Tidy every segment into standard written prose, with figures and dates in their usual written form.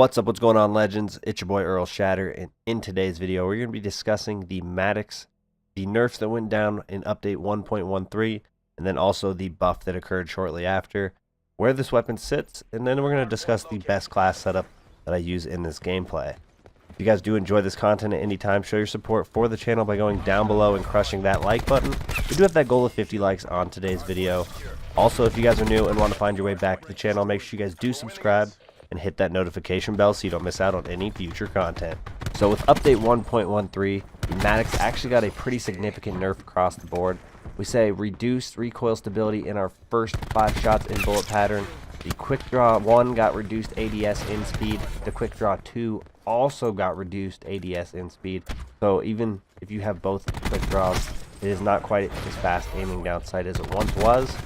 What's up, what's going on, legends? It's your boy Earl Shatter, and in today's video we're going to be discussing the Maddox, the nerfs that went down in update 1.13, and then also the buff that occurred shortly after, where this weapon sits, and then we're going to discuss the best class setup that I use in this gameplay. If you guys do enjoy this content at any time, show your support for the channel by going down below and crushing that like button. We do have that goal of 50 likes on today's video. Also, if you guys are new and want to find your way back to the channel, make sure you guys do subscribe and hit that notification bell so you don't miss out on any future content. So with update 1.13, the Maddox actually got a pretty significant nerf across the board. We say reduced recoil stability in our first 5 shots in bullet pattern. The quick draw 1 got reduced ADS in speed. The quick draw 2 also got reduced ADS in speed. So even if you have both quick draws, it is not quite as fast aiming down sight as it once was.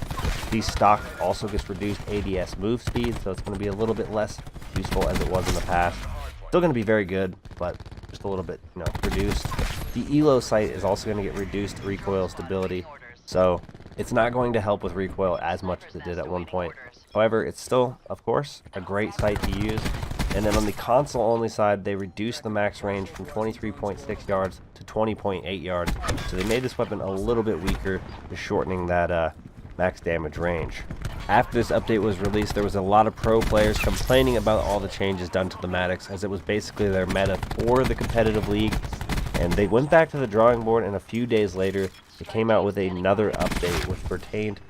The stock also gets reduced ADS move speed, so it's going to be a little bit less useful as it was in the past. Still going to be very good, but just a little bit, reduced. The ELO sight is also going to get reduced recoil stability, so it's not going to help with recoil as much as it did at one point. However, it's still, of course, a great sight to use. And then on the console only side, they reduced the max range from 23.6 yards to 20.8 yards. So they made this weapon a little bit weaker, just shortening that max damage range. After this update was released, there was a lot of pro players complaining about all the changes done to the Maddox, as it was basically their meta for the competitive league. And they went back to the drawing board, and a few days later, they came out with another update which pertained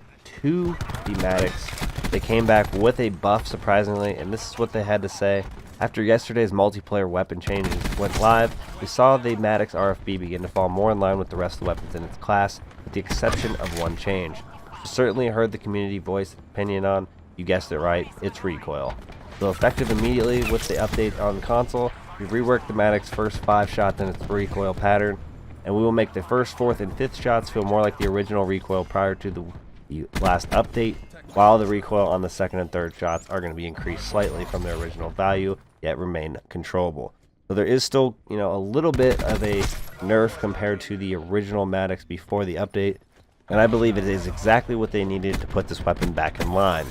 to the Maddox. They came back with a buff, surprisingly, and this is what they had to say. After yesterday's multiplayer weapon changes went live, we saw the Maddox RFB begin to fall more in line with the rest of the weapons in its class, with the exception of one change. We certainly heard the community voice opinion on, you guessed it right, it's recoil. So effective immediately with the update on console, we reworked the Maddox first 5 shots in its recoil pattern, and we will make the first, 4th, and 5th shots feel more like the original recoil prior to the last update, while the recoil on the 2nd and 3rd shots are going to be increased slightly from their original value, yet remain controllable. So there is still, a little bit of a nerf compared to the original Maddox before the update, and I believe it is exactly what they needed to put this weapon back in line.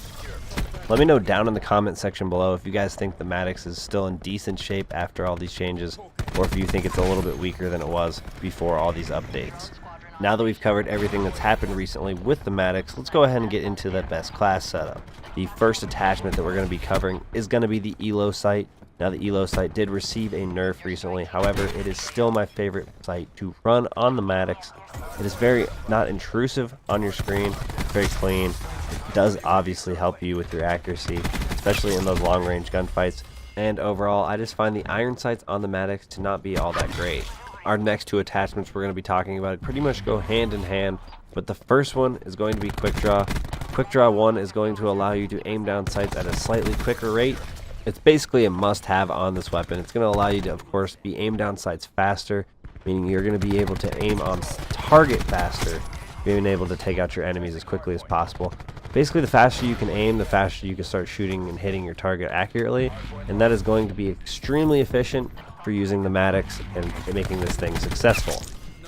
Let me know down in the comment section below if you guys think the Maddox is still in decent shape after all these changes, or if you think it's a little bit weaker than it was before all these updates. Now that we've covered everything that's happened recently with the Maddox, let's go ahead and get into that best class setup. The first attachment that we're going to be covering is going to be the ELO sight. Now the ELO sight did receive a nerf recently, however it is still my favorite sight to run on the Maddox. It is very not intrusive on your screen, very clean. It does obviously help you with your accuracy, especially in those long range gunfights. And overall, I just find the iron sights on the Maddox to not be all that great. Our next 2 attachments we're going to be talking about pretty much go hand in hand, but the first one is going to be quick draw. Quick draw 1 is going to allow you to aim down sights at a slightly quicker rate. It's basically a must-have on this weapon. It's going to allow you to, of course, be aim down sights faster, meaning you're going to be able to aim on target faster, being able to take out your enemies as quickly as possible. Basically, the faster you can aim, the faster you can start shooting and hitting your target accurately, and that is going to be extremely efficient for using the Maddox and making this thing successful.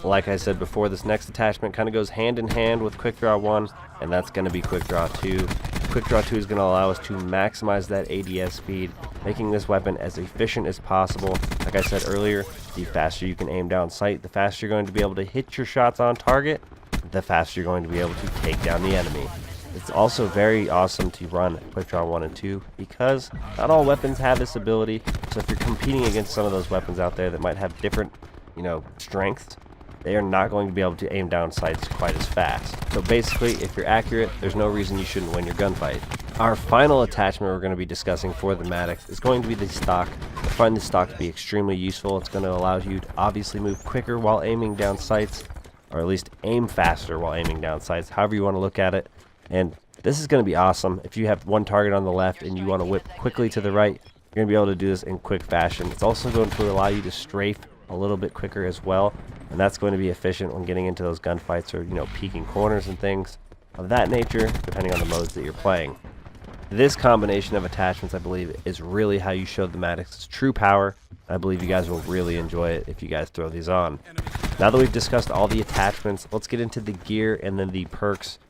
Like I said before, this next attachment kind of goes hand in hand with Quick Draw 1, and that's going to be Quick Draw 2. Quick Draw 2 is going to allow us to maximize that ADS speed, making this weapon as efficient as possible. Like I said earlier, the faster you can aim down sight, the faster you're going to be able to hit your shots on target, the faster you're going to be able to take down the enemy. It's also very awesome to run Quick Draw 1 and 2 because not all weapons have this ability. So if you're competing against some of those weapons out there that might have different, strengths, they are not going to be able to aim down sights quite as fast. So basically, if you're accurate, there's no reason you shouldn't win your gunfight. Our final attachment we're going to be discussing for the Maddox is going to be the stock. I find the stock to be extremely useful. It's going to allow you to obviously move quicker while aiming down sights, or at least aim faster while aiming down sights, however you want to look at it. And this is going to be awesome. If you have one target on the left and you want to whip quickly to the right, you're going to be able to do this in quick fashion. It's also going to allow you to strafe a little bit quicker as well, and that's going to be efficient when getting into those gunfights or, peeking corners and things of that nature, depending on the modes that you're playing. This combination of attachments, I believe, is really how you show the Maddox's true power. I believe you guys will really enjoy it if you guys throw these on. Now that we've discussed all the attachments, let's get into the gear and then the perks.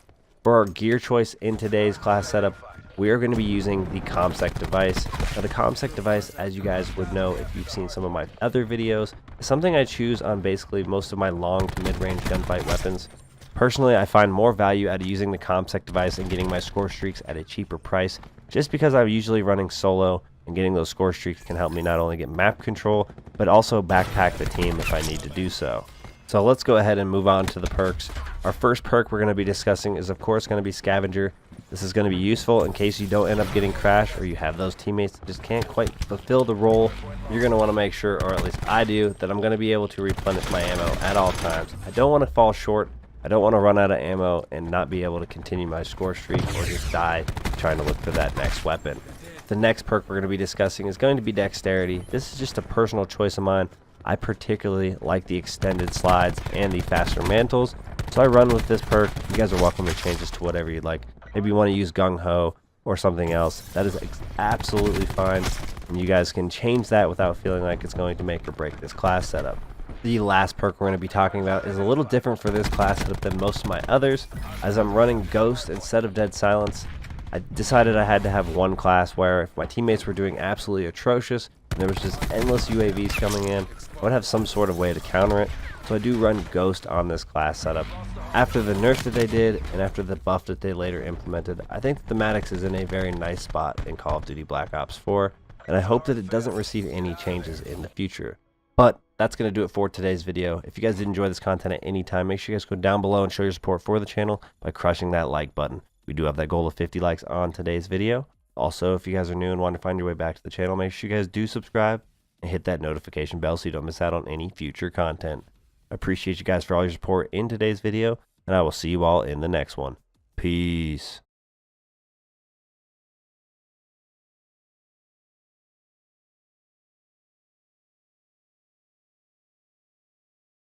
For our gear choice in today's class setup, we are going to be using the ComSec device. Now the ComSec device, as you guys would know if you've seen some of my other videos, is something I choose on basically most of my long to mid-range gunfight weapons. Personally, I find more value out of using the ComSec device and getting my score streaks at a cheaper price, just because I'm usually running solo, and getting those score streaks can help me not only get map control, but also backpack the team if I need to do so. So let's go ahead and move on to the perks. Our first perk we're going to be discussing is of course going to be Scavenger. This is going to be useful in case you don't end up getting crashed or you have those teammates that just can't quite fulfill the role. You're going to want to make sure, or at least I do, that I'm going to be able to replenish my ammo at all times. I don't want to fall short. I don't want to run out of ammo and not be able to continue my score streak or just die trying to look for that next weapon. The next perk we're going to be discussing is going to be Dexterity. This is just a personal choice of mine. I particularly like the extended slides and the faster mantles, so I run with this perk. You guys are welcome to change this to whatever you'd like. Maybe you want to use Gung Ho or something else. That is absolutely fine, and you guys can change that without feeling like it's going to make or break this class setup. The last perk we're going to be talking about is a little different for this class setup than most of my others. As I'm running Ghost instead of Dead Silence, I decided I had to have one class where if my teammates were doing absolutely atrocious and there was just endless UAVs coming in, I would have some sort of way to counter it. So I do run Ghost on this class setup. After the nerf that they did and after the buff that they later implemented, I think that the Maddox is in a very nice spot in Call of Duty Black Ops 4, and I hope that it doesn't receive any changes in the future. But that's going to do it for today's video. If you guys did enjoy this content at any time, make sure you guys go down below and show your support for the channel by crushing that like button. We do have that goal of 50 likes on today's video. Also, if you guys are new and want to find your way back to the channel, make sure you guys do subscribe and hit that notification bell so you don't miss out on any future content. I appreciate you guys for all your support in today's video, and I will see you all in the next one. Peace.